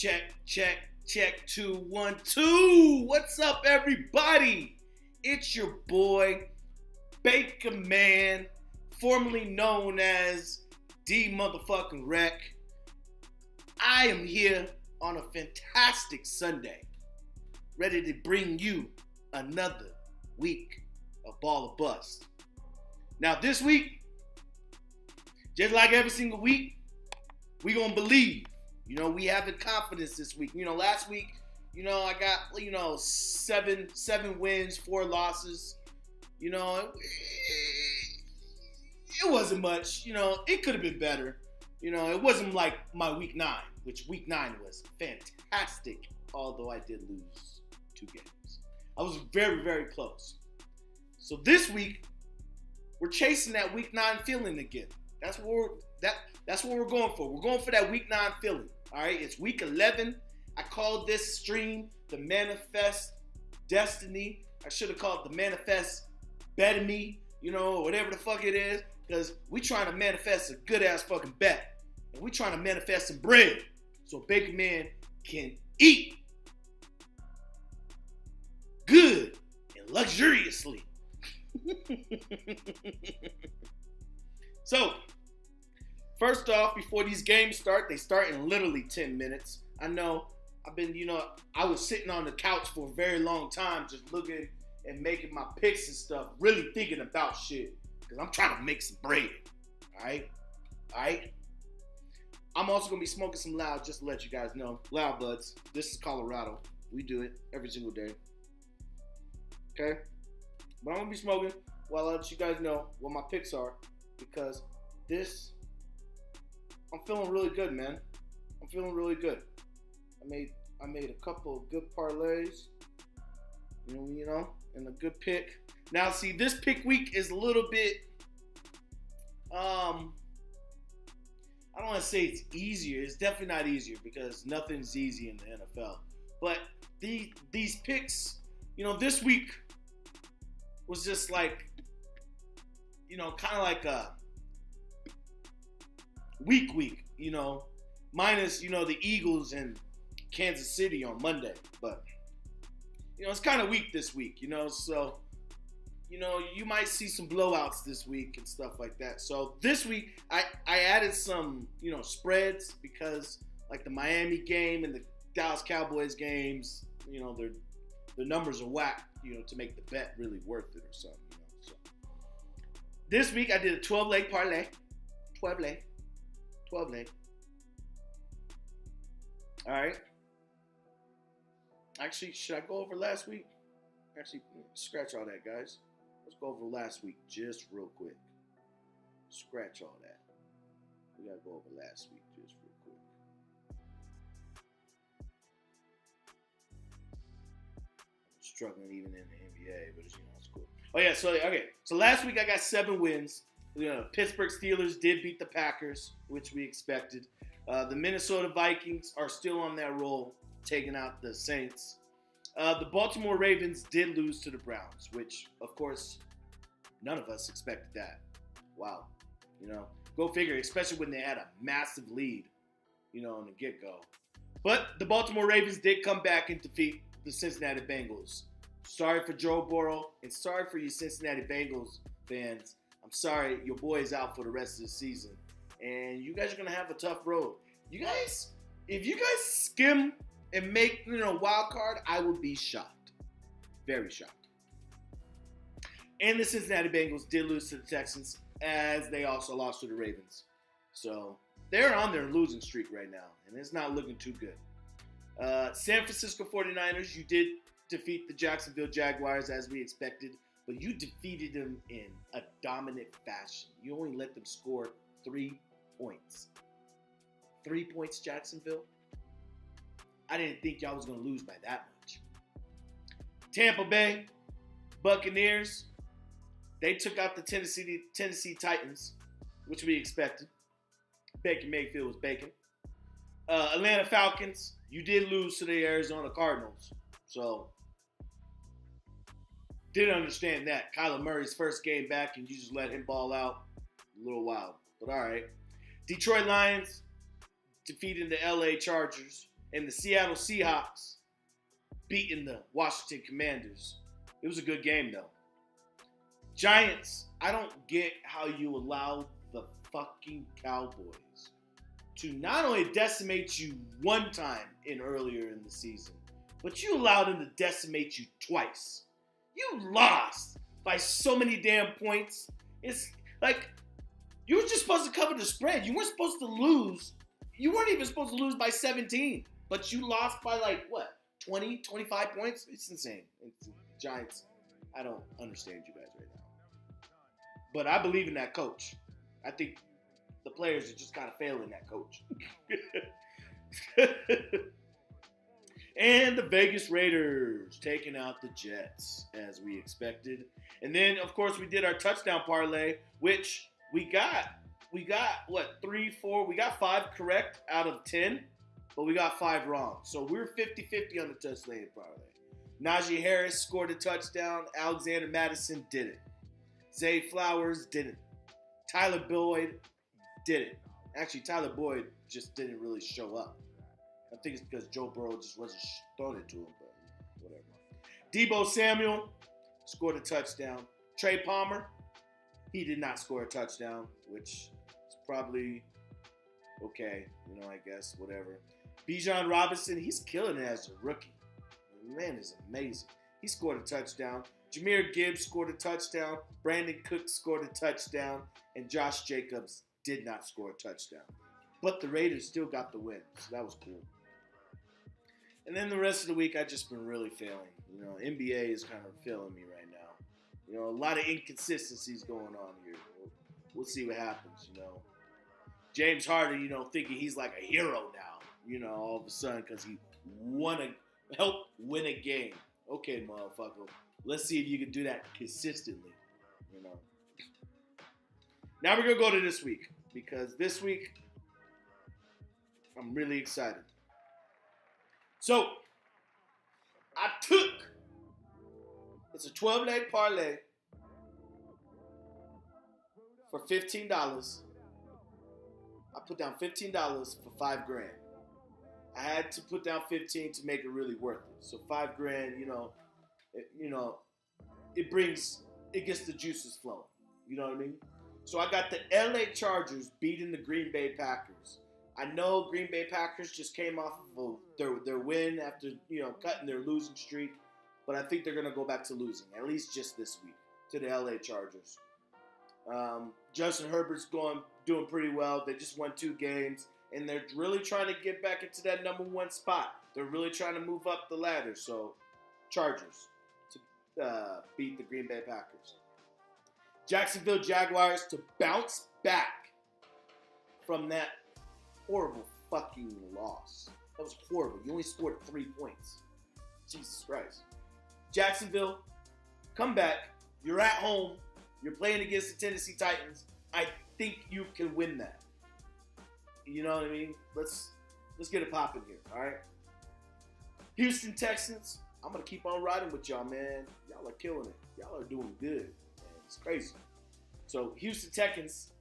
Check 2 1 2. What's up, everybody? It's your boy Baker Man, formerly known as D Motherfucking Wreck. I am here on a fantastic Sunday, ready to bring you another week of Ball or Bust. Now this week, just like every single week, we gonna believe. We having confidence this week. Last week, I got, 7 wins, 4 losses. It wasn't much. It could have been better. It wasn't like my week 9, which week 9 was fantastic, although I did lose 2 games. I was very, very close. So this week, we're chasing that week 9 feeling again. That's what we're going for. We're going for that week 9 feeling. All right, it's week 11. I called this stream the Manifest Destiny. I should have called it the Manifest Bet Me, whatever the fuck it is, because we trying to manifest a good ass fucking bet, and we trying to manifest some bread so Baker Man can eat good and luxuriously. So, first off, before these games start, they start in literally 10 minutes. I know I've been, I was sitting on the couch for a very long time just looking and making my picks and stuff, really thinking about shit, because I'm trying to make some bread, all right? I'm also going to be smoking some loud, just to let you guys know. Loud buds. This is Colorado. We do it every single day, okay? But I'm going to be smoking while I let you guys know what my picks are, because I'm feeling really good, man. I'm feeling really good. I made a couple of good parlays, and a good pick. Now, see, this pick week is a little bit, I don't want to say it's easier. It's definitely not easier because nothing's easy in the NFL. But these picks, this week was just like, kind of like a week, minus, the Eagles and Kansas City on Monday. But, it's kind of weak this week, so, you might see some blowouts this week and stuff like that. So this week, I added some, spreads because, like, the Miami game and the Dallas Cowboys games, their numbers are whack, to make the bet really worth it or something, So this week, I did a 12-leg parlay. 12-leg. All right. Actually, should I go over last week? Actually, scratch all that, guys. Let's go over last week just real quick. Scratch all that. We got to go over last week just real quick. I'm struggling even in the NBA, but it's cool. Oh, yeah. So last week I got 7 wins. Pittsburgh Steelers did beat the Packers, which we expected. The Minnesota Vikings are still on that roll, taking out the Saints. The Baltimore Ravens did lose to the Browns, which, of course, none of us expected that. Wow. Go figure, especially when they had a massive lead, in the get-go. But the Baltimore Ravens did come back and defeat the Cincinnati Bengals. Sorry for Joe Burrow, and sorry for you Cincinnati Bengals fans. I'm sorry, your boy is out for the rest of the season. And you guys are going to have a tough road. If you guys skim and make, wild card, I would be shocked. Very shocked. And the Cincinnati Bengals did lose to the Texans, as they also lost to the Ravens. So they're on their losing streak right now, and it's not looking too good. San Francisco 49ers, you did defeat the Jacksonville Jaguars as we expected. But you defeated them in a dominant fashion. You only let them score 3 points. 3 points, Jacksonville? I didn't think y'all was going to lose by that much. Tampa Bay Buccaneers, they took out the Tennessee Titans, which we expected. Baker Mayfield was baking. Atlanta Falcons, you did lose to the Arizona Cardinals. So, didn't understand that. Kyler Murray's first game back, and you just let him ball out. A little wild, but all right. Detroit Lions defeating the LA Chargers. and the Seattle Seahawks beating the Washington Commanders. It was a good game, though. Giants, I don't get how you allow the fucking Cowboys to not only decimate you one time earlier in the season, but you allowed them to decimate you twice. You lost by so many damn points. It's like you were just supposed to cover the spread. You weren't supposed to lose. You weren't even supposed to lose by 17, but you lost by 20, 25 points? It's insane. It's Giants. I don't understand you guys right now. But I believe in that coach. I think the players are just kind of failing that coach. And the Vegas Raiders taking out the Jets, as we expected. And then, of course, we did our touchdown parlay, which we got what, 3, 4? We got 5 correct out of 10, but we got 5 wrong. So we were 50-50 on the touchdown parlay. Najee Harris scored a touchdown. Alexander Madison didn't. Zay Flowers didn't. Tyler Boyd didn't. Actually, Tyler Boyd just didn't really show up. I think it's because Joe Burrow just wasn't throwing it to him, but whatever. Deebo Samuel scored a touchdown. Trey Palmer, he did not score a touchdown, which is probably okay, I guess, whatever. Bijan Robinson, he's killing it as a rookie. The man is amazing. He scored a touchdown. Jahmyr Gibbs scored a touchdown. Brandon Cook scored a touchdown. And Josh Jacobs did not score a touchdown. But the Raiders still got the win, so that was cool. And then the rest of the week, I've just been really failing. NBA is kind of failing me right now. A lot of inconsistencies going on here. We'll see what happens, James Harden, thinking he's like a hero now, all of a sudden because he helped win a game. Okay, motherfucker. Let's see if you can do that consistently, Now we're going to go to this week because this week I'm really excited. So, it's a 12-leg parlay for $15. I put down $15 for $5,000. I had to put down 15 to make it really worth it. So $5,000, it gets the juices flowing. You know what I mean? So I got the LA Chargers beating the Green Bay Packers. I know Green Bay Packers just came off of their win after, cutting their losing streak. But I think they're going to go back to losing, at least just this week, to the LA Chargers. Justin Herbert's doing pretty well. They just won 2 games, and they're really trying to get back into that number 1 spot. They're really trying to move up the ladder. So, Chargers to beat the Green Bay Packers. Jacksonville Jaguars to bounce back from that horrible fucking loss. That was horrible. You only scored 3 points. Jesus Christ. Jacksonville, come back. You're at home. You're playing against the Tennessee Titans. I think you can win that. You know what I mean? Let's get it popping here, all right? Houston Texans, I'm going to keep on riding with y'all, man. Y'all are killing it. Y'all are doing good, man. It's crazy. So, Houston Texans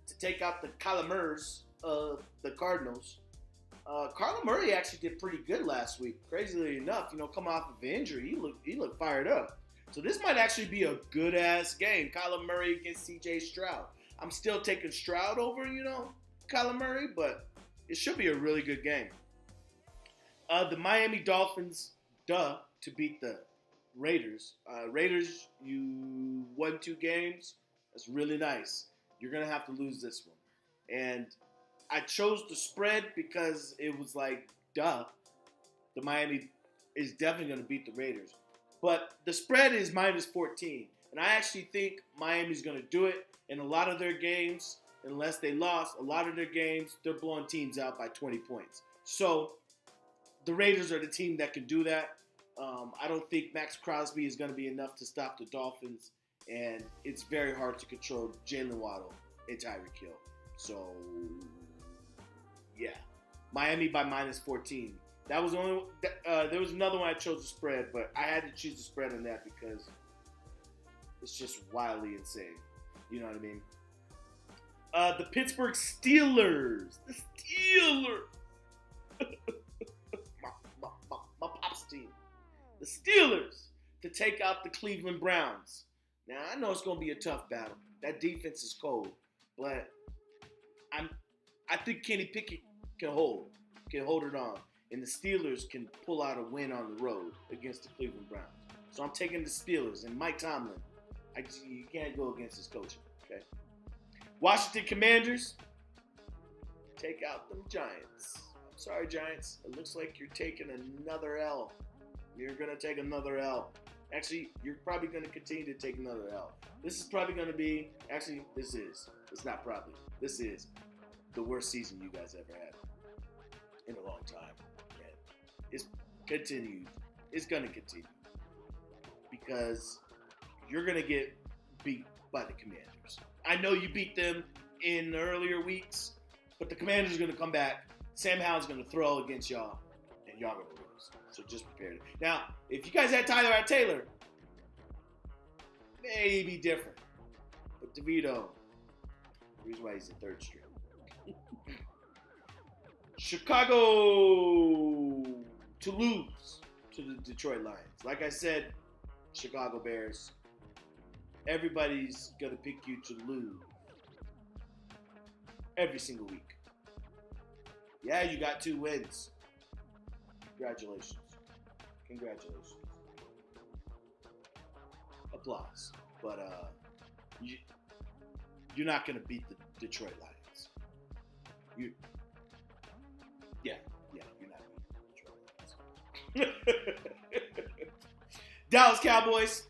to take out the Calamars of the Cardinals. Kyler Murray actually did pretty good last week. Crazily enough, coming off of injury, he looked fired up. So this might actually be a good-ass game. Kyler Murray against C.J. Stroud. I'm still taking Stroud over, Kyler Murray, but it should be a really good game. The Miami Dolphins, to beat the Raiders. Raiders, you won 2 games. That's really nice. You're going to have to lose this one. And I chose the spread because it was the Miami is definitely going to beat the Raiders. But the spread is -14. And I actually think Miami's going to do it. In a lot of their games, unless they lost, a lot of their games, they're blowing teams out by 20 points. So the Raiders are the team that can do that. I don't think Max Crosby is going to be enough to stop the Dolphins. And it's very hard to control Jalen Waddle and Tyreek Hill. So, yeah. Miami by -14. That was only. There was another one I chose the spread, but I had to choose the spread on that because it's just wildly insane. You know what I mean? The Pittsburgh Steelers. The Steelers. the Steelers to take out the Cleveland Browns. Now, I know it's going to be a tough battle. That defense is cold, but I think Kenny Pickett can hold it on, and the Steelers can pull out a win on the road against the Cleveland Browns. So I'm taking the Steelers, and Mike Tomlin, you can't go against his coaching, okay? Washington Commanders, take out them Giants. I'm sorry, Giants. It looks like you're taking another L. You're going to take another L. Actually, you're probably going to continue to take another L. This is probably going to be, actually, this is. It's not probably. This is the worst season you guys ever had in a long time. And it's continued. It's going to continue. Because you're going to get beat by the Commanders. I know you beat them in the earlier weeks, but the Commanders are going to come back. Sam Howell's going to throw against y'all, and y'all going to lose. So just prepare it. Now, if you guys had Tyler Taylor, maybe different. But DeVito, the reason why he's in third string. Chicago to lose to the Detroit Lions. Like I said, Chicago Bears, everybody's going to pick you to lose every single week. Yeah, you got 2 wins. Congratulations. Applause. But you're not going to beat the Detroit Lions. You're not beating the Detroit Lions. Dallas Cowboys.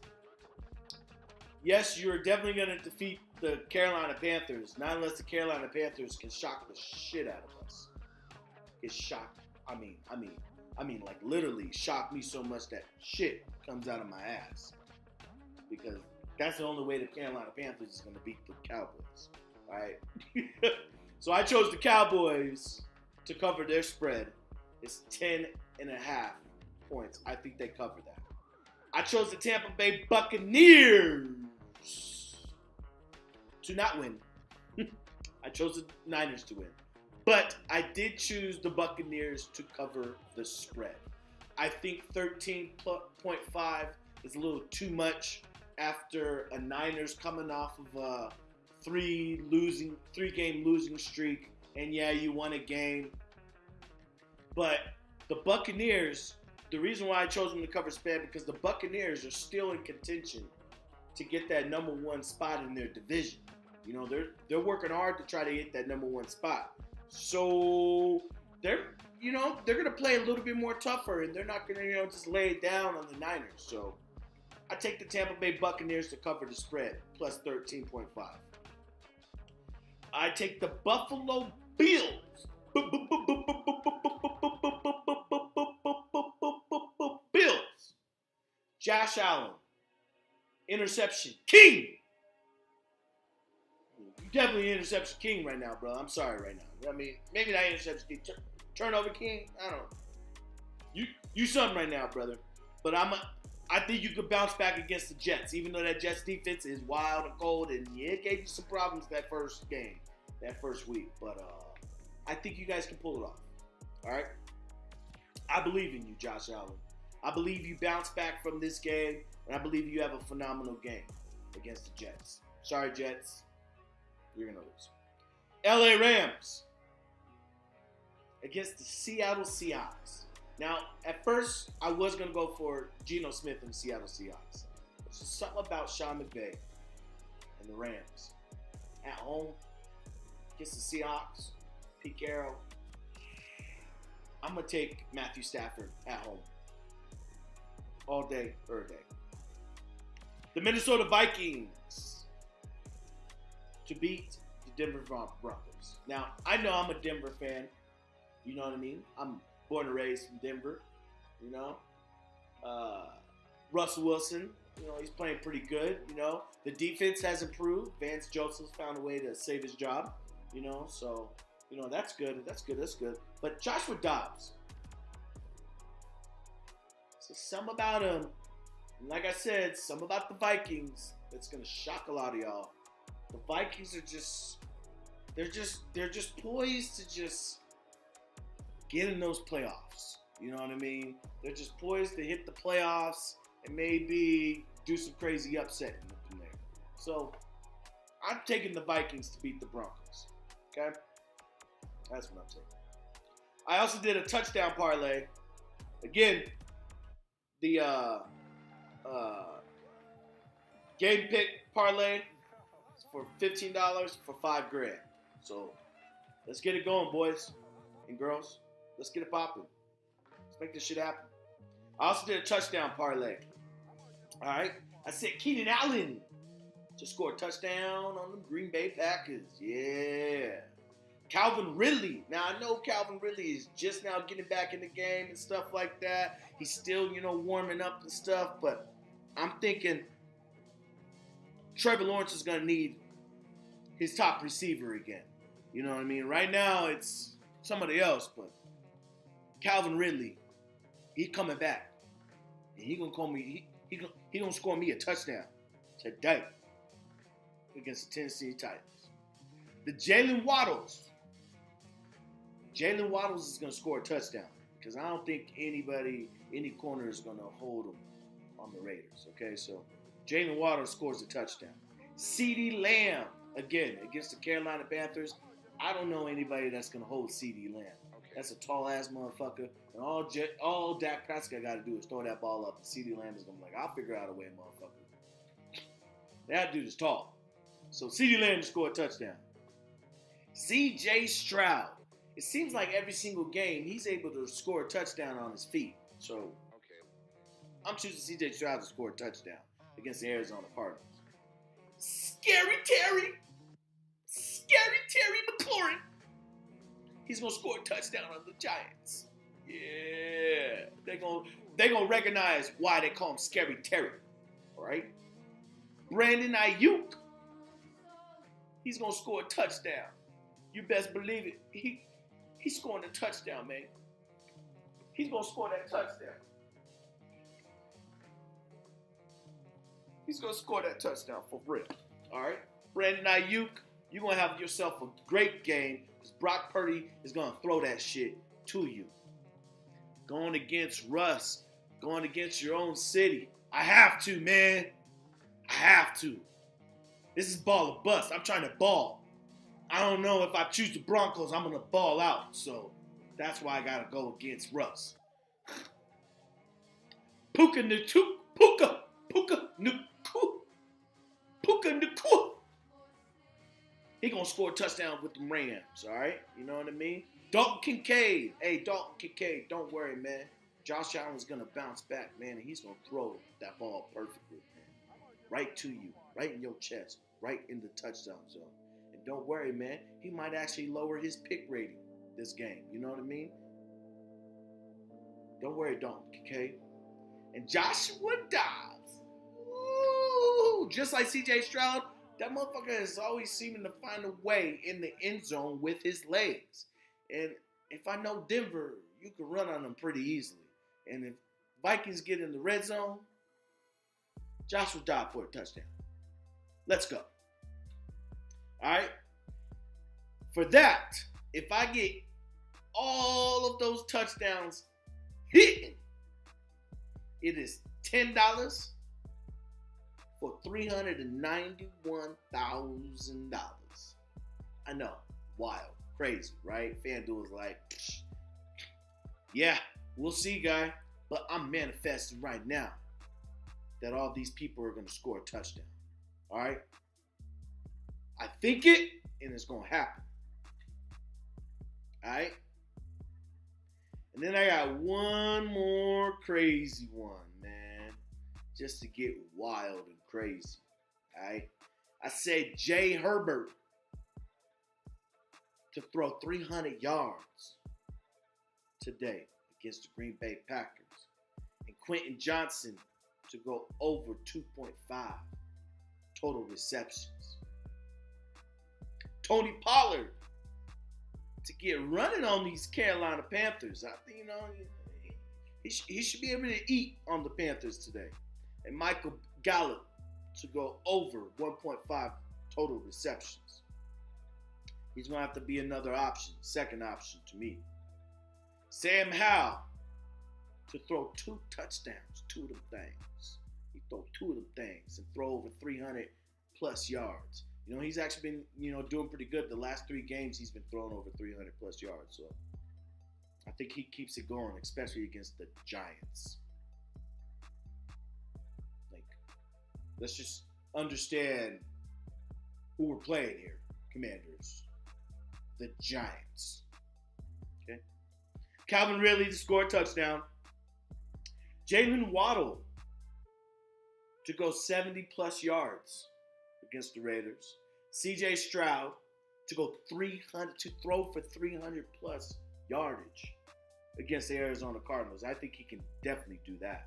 Yes, you're definitely going to defeat the Carolina Panthers, not unless the Carolina Panthers can shock the shit out of us. It's shocked. I mean, like literally shock me so much that shit comes out of my ass. Because that's the only way the Carolina Panthers is going to beat the Cowboys. All right. So I chose the Cowboys to cover their spread. It's 10.5 points. I think they cover that. I chose the Tampa Bay Buccaneers to not win. I chose the Niners to win. But I did choose the Buccaneers to cover the spread. I think 13.5 is a little too much after a Niners coming off of a 3-game losing streak. And yeah, you won a game. But the Buccaneers, the reason why I chose them to cover spread, because the Buccaneers are still in contention to get that number 1 spot in their division. You know, they're working hard to try to get that number 1 spot. So they're going to play a little bit more tougher, and they're not going to, just lay it down on the Niners. So I take the Tampa Bay Buccaneers to cover the spread, plus 13.5. I take the Buffalo Bills. Bills. Josh Allen. Interception king. You're definitely interception king right now, bro. I'm sorry right now. I mean, maybe not interception king. Turnover king? I don't know. You something right now, brother. But I think you could bounce back against the Jets, even though that Jets defense is wild and cold, and yeah, it gave you some problems that first game, that first week. But I think you guys can pull it off. All right? I believe in you, Josh Allen. I believe you bounce back from this game, and I believe you have a phenomenal game against the Jets. Sorry, Jets. You're going to lose. LA Rams against the Seattle Seahawks. Now, at first, I was going to go for Geno Smith and the Seattle Seahawks. There's just something about Sean McVay and the Rams. At home, against the Seahawks, Pete Carroll. I'm going to take Matthew Stafford at home. All day, every day. The Minnesota Vikings to beat the Denver Broncos. Now, I know I'm a Denver fan. You know what I mean? I'm born and raised in Denver. You know? Russell Wilson, he's playing pretty good. The defense has improved. Vance Joseph found a way to save his job. So, that's good. That's good. But Joshua Dobbs. So some about him, like I said, some about the Vikings that's gonna shock a lot of y'all. The Vikings are they're just poised to just get in those playoffs. You know what I mean? They're just poised to hit the playoffs and maybe do some crazy upsetting up in there. So I'm taking the Vikings to beat the Broncos. Okay? That's what I'm taking. I also did a touchdown parlay. Again, the game pick parlay for $15 for $5,000. So let's get it going, boys and girls. Let's get it popping. Let's make this shit happen. I also did a touchdown parlay. All right. I said Keenan Allen to score a touchdown on the Green Bay Packers. Yeah. Calvin Ridley. Now, I know Calvin Ridley is just now getting back in the game and stuff like that. He's still, warming up and stuff. But I'm thinking Trevor Lawrence is going to need his top receiver again. You know what I mean? Right now, it's somebody else. But Calvin Ridley, he's coming back. And he's going to call me. He going to score me a touchdown today against the Tennessee Titans. The Jalen Waddles is going to score a touchdown because I don't think any corner is going to hold him on the Raiders. Okay, so Jalen Waddles scores a touchdown. CeeDee Lamb, again, against the Carolina Panthers. I don't know anybody that's going to hold CeeDee Lamb. Okay. That's a tall-ass motherfucker. And all Dak Prescott got to do is throw that ball up, and CeeDee Lamb is going to be like, I'll figure out a way, motherfucker. That dude is tall. So CeeDee Lamb scored a touchdown. C.J. Stroud. It seems like every single game he's able to score a touchdown on his feet. So okay, I'm choosing C.J. Stroud to score a touchdown against the Arizona Cardinals. Scary Terry McLaurin. He's gonna score a touchdown on the Giants. Yeah, they're gonna recognize why they call him Scary Terry. All right, Brandon Ayuk. He's gonna score a touchdown. You best believe it. He's scoring a touchdown, man. He's going to score that touchdown. He's going to score that touchdown for real. All right? Brandon Ayuk, you're going to have yourself a great game because Brock Purdy is going to throw that shit to you. Going against Russ, going against your own city. I have to, man. I have to. This is ball or bust. I'm trying to ball. I don't know if I choose the Broncos, I'm going to ball out. So that's why I got to go against Russ. Puka Nacua. He going to score a touchdown with the Rams, all right? You know what I mean? Dalton Kincaid. Hey, Dalton Kincaid, don't worry, man. Josh Allen's going to bounce back, man, and he's going to throw that ball perfectly, man. Right to you, right in your chest, right in the touchdown zone. Don't worry, man. He might actually lower his pick rating this game. You know what I mean? Don't worry, Dalton Kincaid. And Joshua Dobbs. Ooh, just like C.J. Stroud, that motherfucker is always seeming to find a way in the end zone with his legs. And if I know Denver, you can run on them pretty easily. And if Vikings get in the red zone, Joshua Dobbs for a touchdown. Let's go. All right. For that, if I get all of those touchdowns hitting, it is $10 for $391,000. I know, wild, crazy, right? FanDuel is like, yeah, we'll see, guy. But I'm manifesting right now that all these people are going to score a touchdown. All right. I think it, and it's going to happen. All right? And then I got one more crazy one, man. Just to get wild and crazy. All right? I said Jay Herbert to throw 300 yards today against the Green Bay Packers. And Quentin Johnson to go over 2.5 total receptions. Tony Pollard to get running on these Carolina Panthers. I think, he should be able to eat on the Panthers today. And Michael Gallup to go over 1.5 total receptions. He's going to have to be another option, second option to me. Sam Howell to throw 2 touchdowns, 2 of them things. He throw 2 of them things and throw over 300 plus yards. You know, he's actually been, you know, doing pretty good. The last 3 games he's been throwing over 300 plus yards. So I think he keeps it going, especially against the Giants. Like, let's just understand who we're playing here, Commanders. The Giants. Okay. Calvin Ridley to score a touchdown. Jalen Waddle to go 70 plus yards against the Raiders. CJ Stroud to go 300, to throw for 300 plus yardage against the Arizona Cardinals. I think he can definitely do that.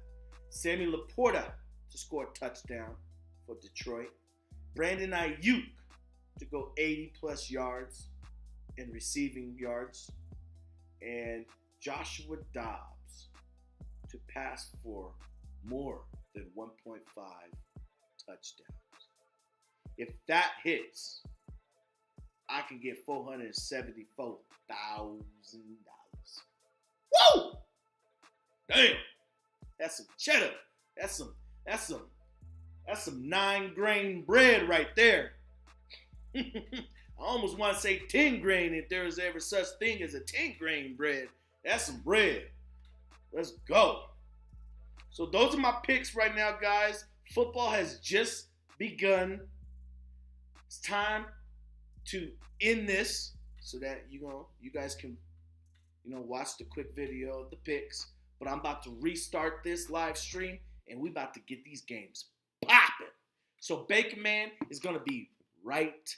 Sammy Laporta to score a touchdown for Detroit. Brandon Ayuk to go 80 plus yards in receiving yards. And Joshua Dobbs to pass for more than 1.5 touchdowns. If that hits, I can get $474,000. Woo! Damn! That's some cheddar. That's some 9 grain bread right there. I almost want to say 10 grain if there is ever such thing as a 10 grain bread. That's some bread. Let's go. So those are my picks right now, guys. Football has just begun. It's time to end this so that you guys can watch the quick video of the picks. But I'm about to restart this live stream and we about to get these games popping. So Baker Man is gonna be right